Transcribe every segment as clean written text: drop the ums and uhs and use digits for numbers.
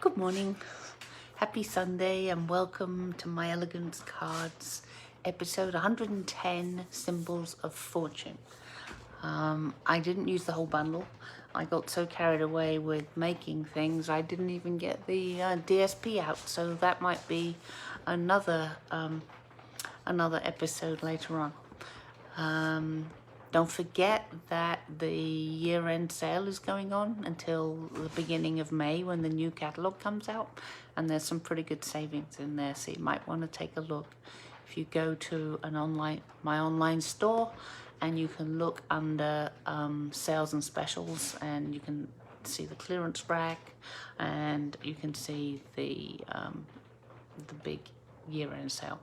Good morning, happy Sunday, and welcome to My Elegance Cards, episode 110, Symbols of Fortune. I didn't use the whole bundle. I got so carried away with making things, I didn't even get the DSP out, so that might be another episode later on. Don't forget that the year-end sale is going on until the beginning of May when the new catalogue comes out, and there's some pretty good savings in there, so you might want to take a look. If you go to my online store, and you can look under sales and specials, and you can see the clearance rack, and you can see the big year-end sale.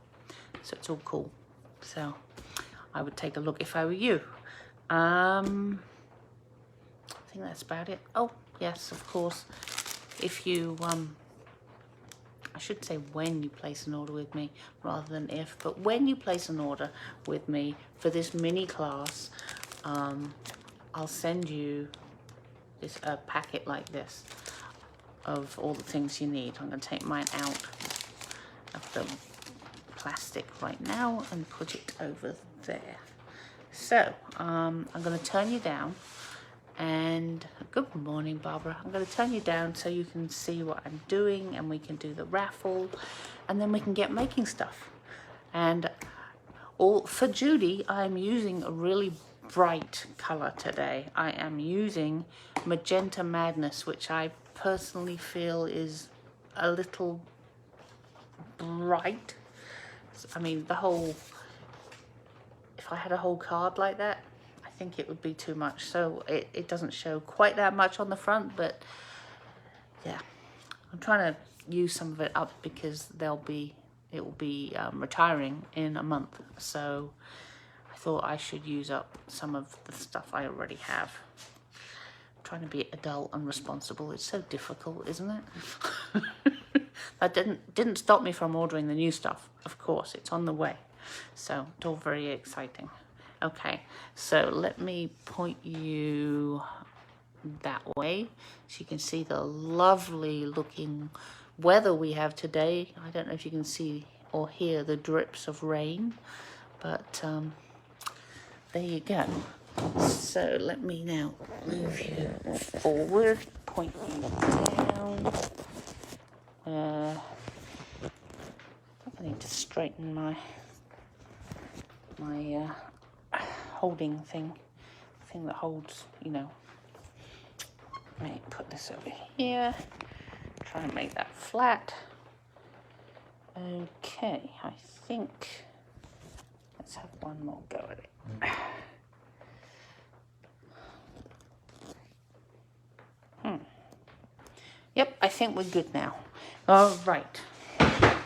So it's all cool. So I would take a look if I were you. I think that's about it. Oh, yes, of course. If you, I should say when you place an order with me rather than if, but when you place an order with me for this mini class, I'll send you a packet like this of all the things you need. I'm going to take mine out of the plastic right now and put it over there. So I'm going to turn you down, and good morning, Barbara. I'm going to turn you down so you can see what I'm doing, and we can do the raffle, and then we can get making stuff. And for Judy, I'm using a really bright color today. I am using Magenta Madness, which I personally feel is a little bright. I mean, if I had a whole card like that, I think it would be too much. So it doesn't show quite that much on the front, but yeah, I'm trying to use some of it up because it will be retiring in a month. So I thought I should use up some of the stuff I already have. I'm trying to be adult and responsible. It's so difficult, isn't it? That didn't stop me from ordering the new stuff. Of course, it's on the way. So it's all very exciting. Okay, so let me point you that way so you can see the lovely looking weather we have today. I don't know if you can see or hear the drips of rain, but there you go. So let me now move you forward, point you down. I think I need to straighten my holding thing that holds, Let me put this over here. Try and make that flat. Okay, I think let's have one more go at it. Yep, I think we're good now. All right.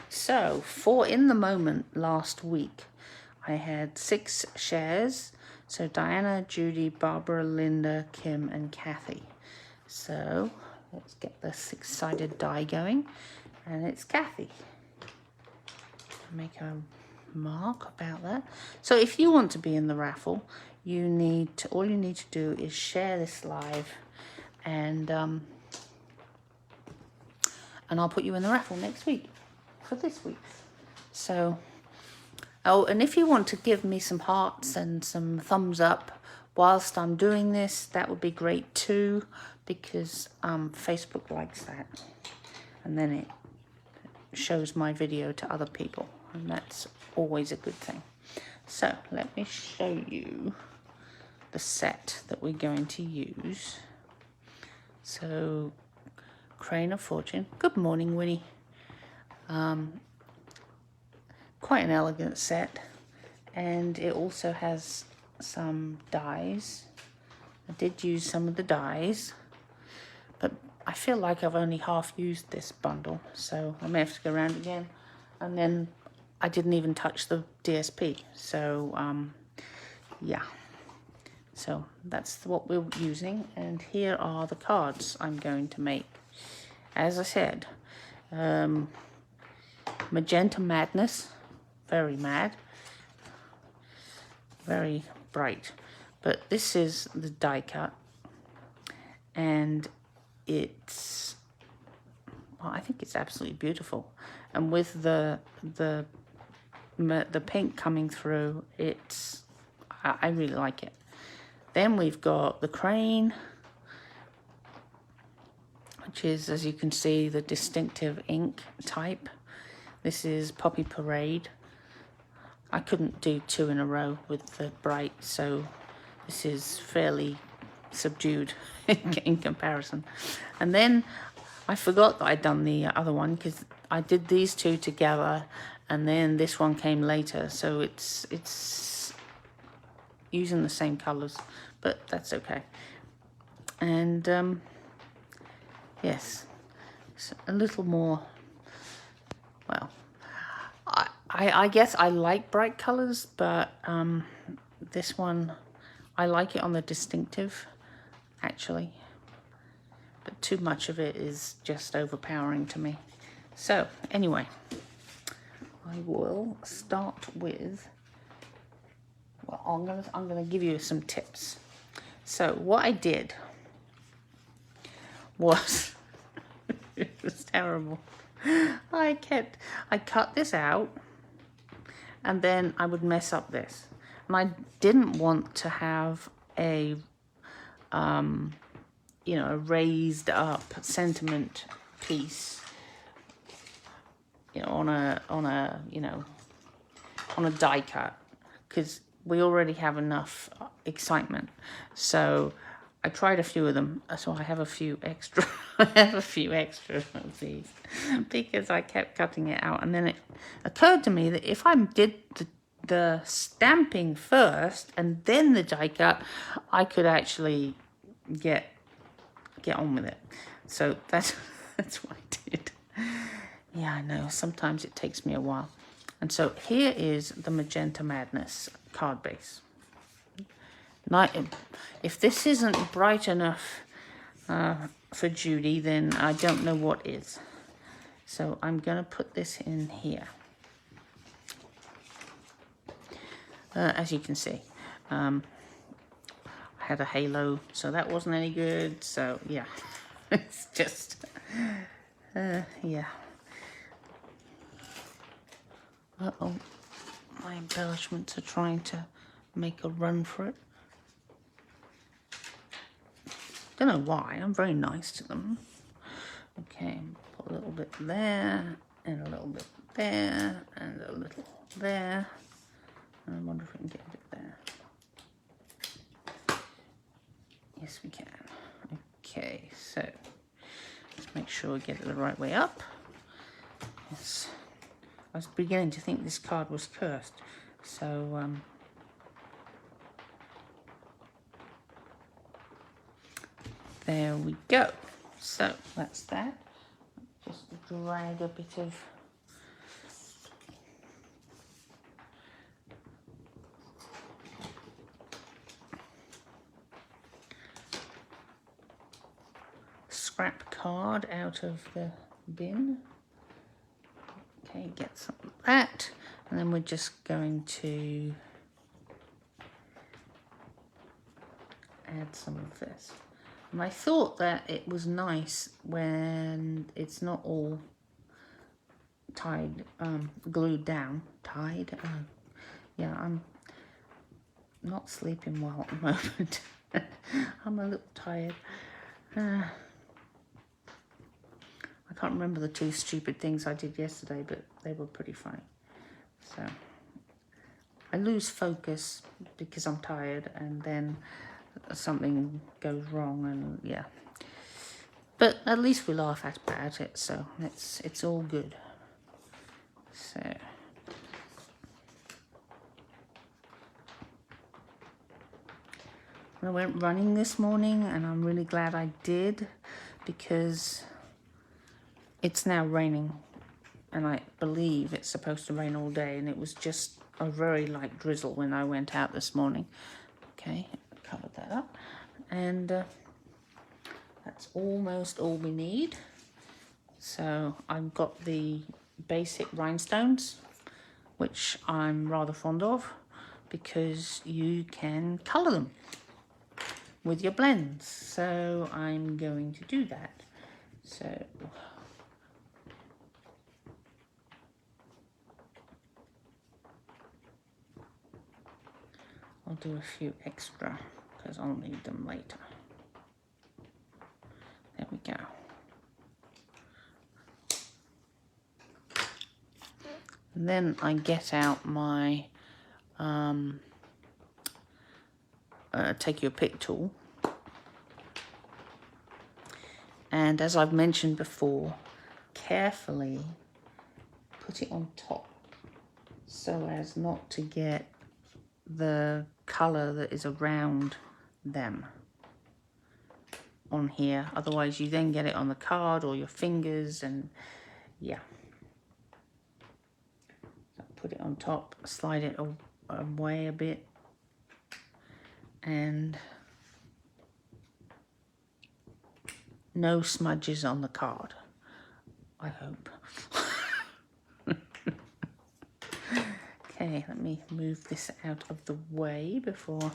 So for In the Moment last week, I had 6 shares. So Diana, Judy, Barbara, Linda, Kim, and Kathy. So let's get the 6-sided die going. And it's Kathy. Make a mark about that. So if you want to be in the raffle, all you need to do is share this live, and I'll put you in the raffle next week for this week. So, and if you want to give me some hearts and some thumbs up whilst I'm doing this, that would be great too, because Facebook likes that, and then it shows my video to other people, and that's always a good thing. So let me show you the set that we're going to use. So Crane of Fortune. Good morning, Winnie. Quite an elegant set, and it also has some dies. I did use some of the dies, but I feel like I've only half used this bundle, so I may have to go around again. And then I didn't even touch the DSP, so yeah. So that's what we're using, and here are the cards I'm going to make. As I said, Magenta Madness, very mad, very bright. But this is the die cut, and it's well, I think it's absolutely beautiful. And with the pink coming through, I really like it. Then we've got the crane, which is, as you can see, the distinctive ink type. This is Poppy Parade. I couldn't do 2 in a row with the bright, so this is fairly subdued in comparison. And then I forgot that I'd done the other one because I did these 2 together, and then this one came later, so it's using the same colors, but that's okay. And yes, it's a little more, well, I guess I like bright colors, but this one, I like it on the distinctive, actually. But too much of it is just overpowering to me. So, anyway, I will start with, well, I'm gonna give you some tips. So, what I did was, it was terrible. I cut this out, and then I would mess up this. And I didn't want to have a, you know, a raised up sentiment piece, you know, on a die cut, because we already have enough excitement. So I tried a few of them, so I have a few extra. I have a few extra of these because I kept cutting it out, and then it occurred to me that if I did the stamping first and then the die cut, I could actually get on with it. So that's what I did. Yeah, I know. Sometimes it takes me a while. And so here is the Magenta Madness card base. If this isn't bright enough for Judy, then I don't know what is. So I'm going to put this in here. As you can see, I had a halo, so that wasn't any good. So yeah, it's just, yeah. Uh-oh, my embellishments are trying to make a run for it. Don't know why, I'm very nice to them. Okay, put a little bit there, and a little bit there, and a little there. I wonder if we can get a bit there. Yes, we can. Okay, so let's make sure we get it the right way up. Yes. I was beginning to think this card was cursed, so there we go. So that's that. Just drag a bit of scrap card out of the bin. Okay, get some of that, and then we're just going to add some of this. And I thought that it was nice when it's not all tied, glued down. Tied? Yeah, I'm not sleeping well at the moment. I'm a little tired. I can't remember the 2 stupid things I did yesterday, but they were pretty funny. So I lose focus because I'm tired, and then something goes wrong, and yeah. But at least we laugh about it, so it's all good. So I went running this morning, and I'm really glad I did, because it's now raining, and I believe it's supposed to rain all day, and it was just a very light drizzle when I went out this morning. Okay, covered that up, and that's almost all we need. So I've got the basic rhinestones, which I'm rather fond of, because you can colour them with your blends. So I'm going to do that. So I'll do a few extra because I'll need them later. There we go. And then I get out my Take Your Pick tool. And as I've mentioned before, carefully put it on top so as not to get the colour that is around them on here. Otherwise you then get it on the card or your fingers, and yeah. So put it on top, slide it away a bit, and no smudges on the card, I hope. Okay, let me move this out of the way before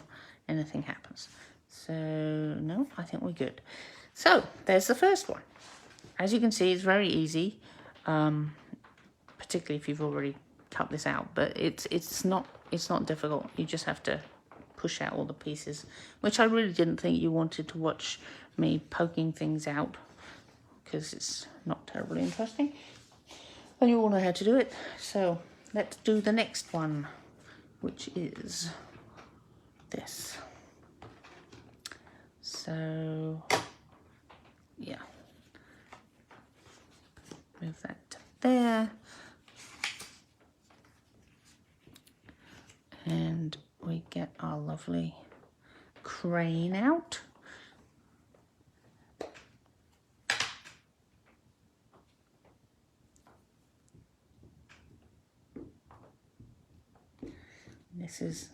anything happens. So, no, I think we're good. So, there's the first one. As you can see, it's very easy, particularly if you've already cut this out, but it's not difficult. You just have to push out all the pieces, which I really didn't think you wanted to watch me poking things out, because it's not terribly interesting. And you all know how to do it. So let's do the next one, which is this. So yeah, move that to there, and we get our lovely crane out. This is,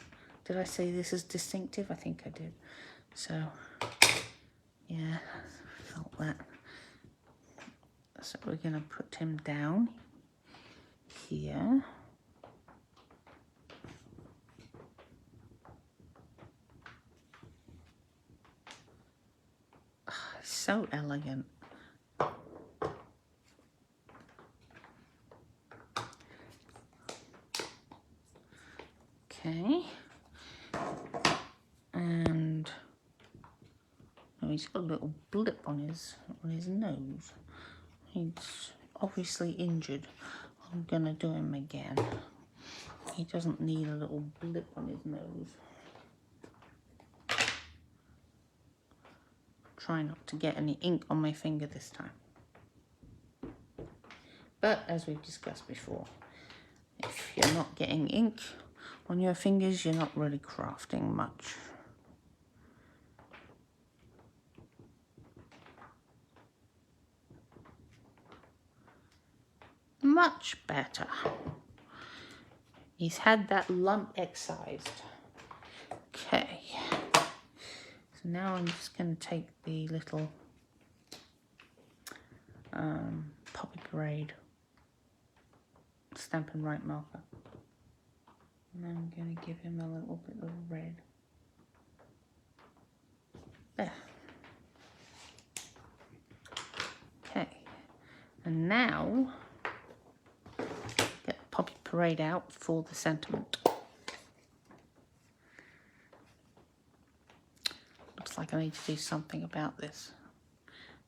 did I say this is distinctive? I think I did. So, yeah, felt that. So we're going to put him down here. Oh, so elegant. Okay, and oh, he's got a little blip on his nose. He's obviously injured. I'm gonna do him again. He doesn't need a little blip on his nose. Try not to get any ink on my finger this time. But as we've discussed before, if you're not getting ink on your fingers, you're not really crafting much. Much better. He's had that lump excised. Okay. So now I'm just going to take the little Poppy Parade Stampin' Right marker. And I'm going to give him a little bit of red. There. Okay. And now, get Poppy Parade out for the sentiment. Looks like I need to do something about this.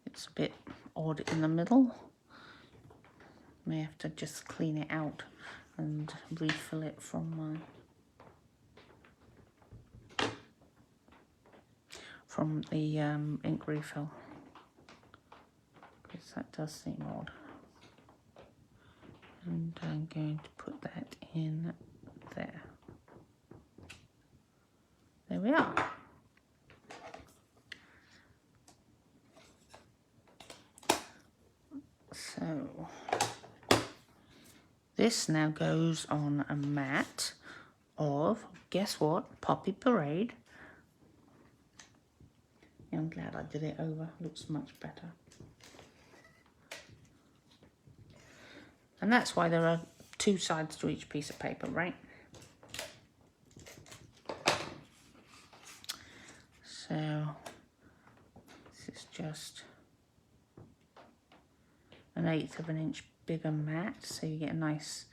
It's a bit odd in the middle. May have to just clean it out and refill it from the ink refill, because that does seem odd. And I'm going to put that in there. There we are. So this now goes on a mat of, guess what, Poppy Parade. Yeah, I'm glad I did it over, looks much better. And that's why there are two sides to each piece of paper, right? So this is just 1/8 of an inch bigger mat, so you get a nice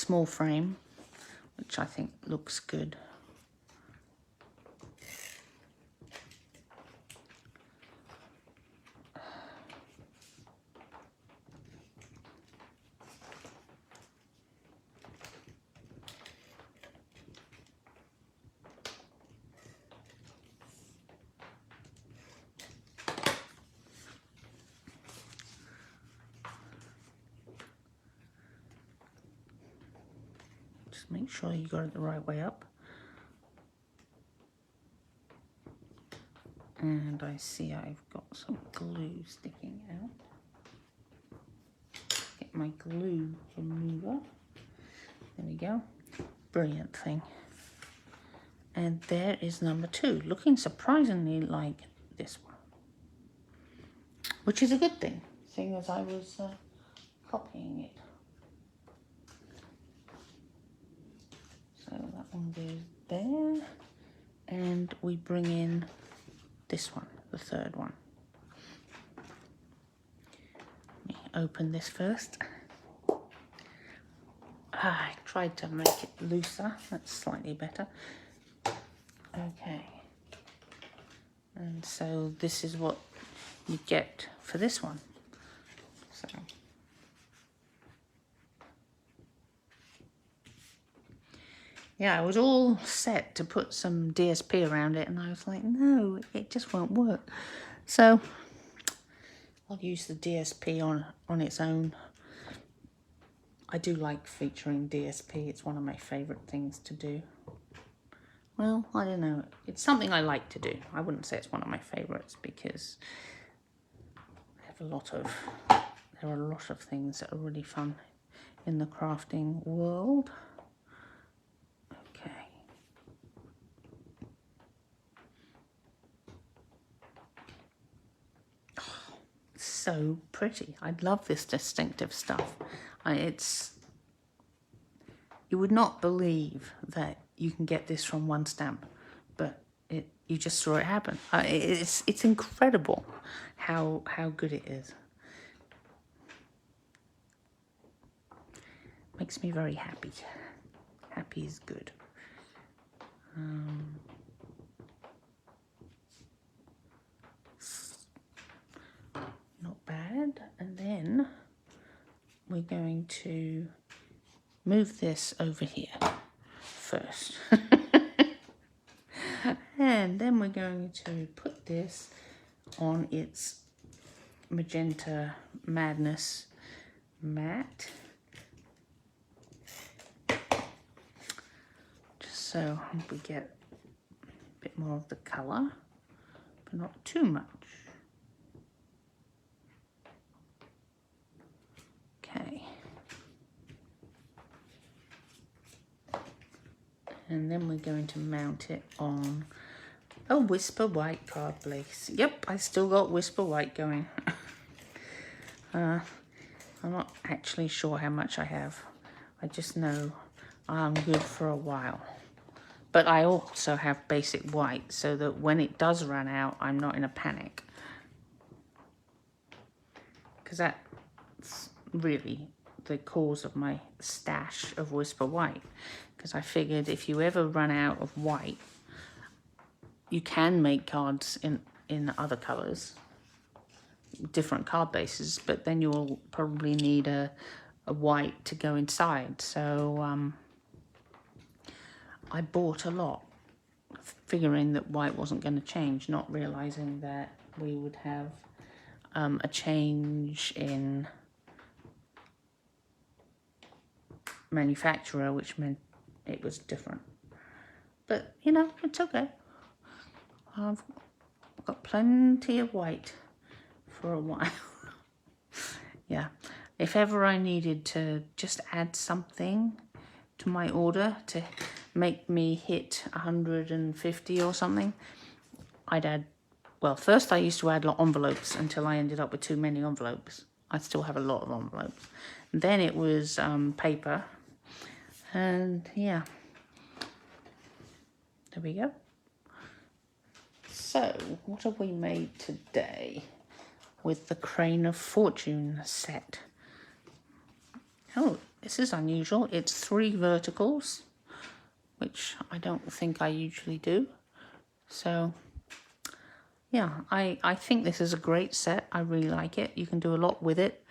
small frame, which I think looks good. Just make sure you got it the right way up. And I see I've got some glue sticking out. Get my glue remover. There we go. Brilliant thing. And there is number 2, looking surprisingly like this one. Which is a good thing, seeing as I was copying it. So that one goes there. And we bring in this one, the third one. Let me open this first. I tried to make it looser, that's slightly better. Okay. And so this is what you get for this one. So yeah, I was all set to put some DSP around it, and I was like, no, it just won't work. So I'll use the DSP on its own. I do like featuring DSP. It's one of my favorite things to do. Well, I don't know. It's something I like to do. I wouldn't say it's one of my favorites because there are a lot of things that are really fun in the crafting world. Okay. Oh, so pretty. I love this distinctive stuff. You would not believe that you can get this from one stamp, but you just saw it happen. It's incredible how good it is. Makes me very happy. Happy is good. Not bad. And then we're going to move this over here first. And then we're going to put this on its Magenta Madness mat. Just so we get a bit more of the colour, but not too much. Okay. And then we're going to mount it on a Whisper White card base. Yep, I still got Whisper White going. I'm not actually sure how much I have. I just know I'm good for a while. But I also have basic white so that when it does run out, I'm not in a panic. Because that's really the cause of my stash of Whisper White. Because I figured if you ever run out of white, you can make cards in other colours, different card bases, but then you'll probably need a white to go inside. So I bought a lot, figuring that white wasn't going to change, not realising that we would have a change in manufacturer, which meant it was different. But, you know, it's okay. I've got plenty of white for a while. Yeah, if ever I needed to just add something to my order to make me hit 150 or something, I'd add, well, first I used to add envelopes until I ended up with too many envelopes. I still have a lot of envelopes. Then it was paper, and yeah, there we go. So, what have we made today with the Crane of Fortune set? Oh, this is unusual. It's 3 verticals, which I don't think I usually do. So yeah, I think this is a great set. I really like it. You can do a lot with it.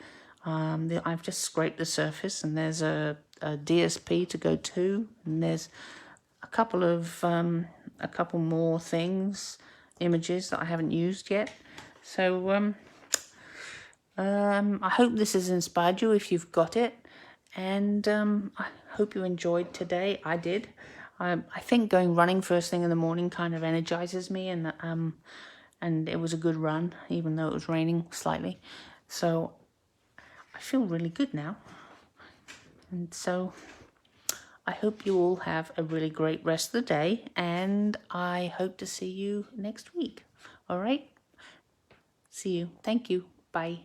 I've just scraped the surface, and there's a DSP to go to, and there's a couple more images that I haven't used yet. So I hope this has inspired you if you've got it, and I hope you enjoyed today. I did. I think going running first thing in the morning kind of energizes me, and it was a good run, even though it was raining slightly. So I feel really good now. And so I hope you all have a really great rest of the day, and I hope to see you next week. All right? See you. Thank you. Bye.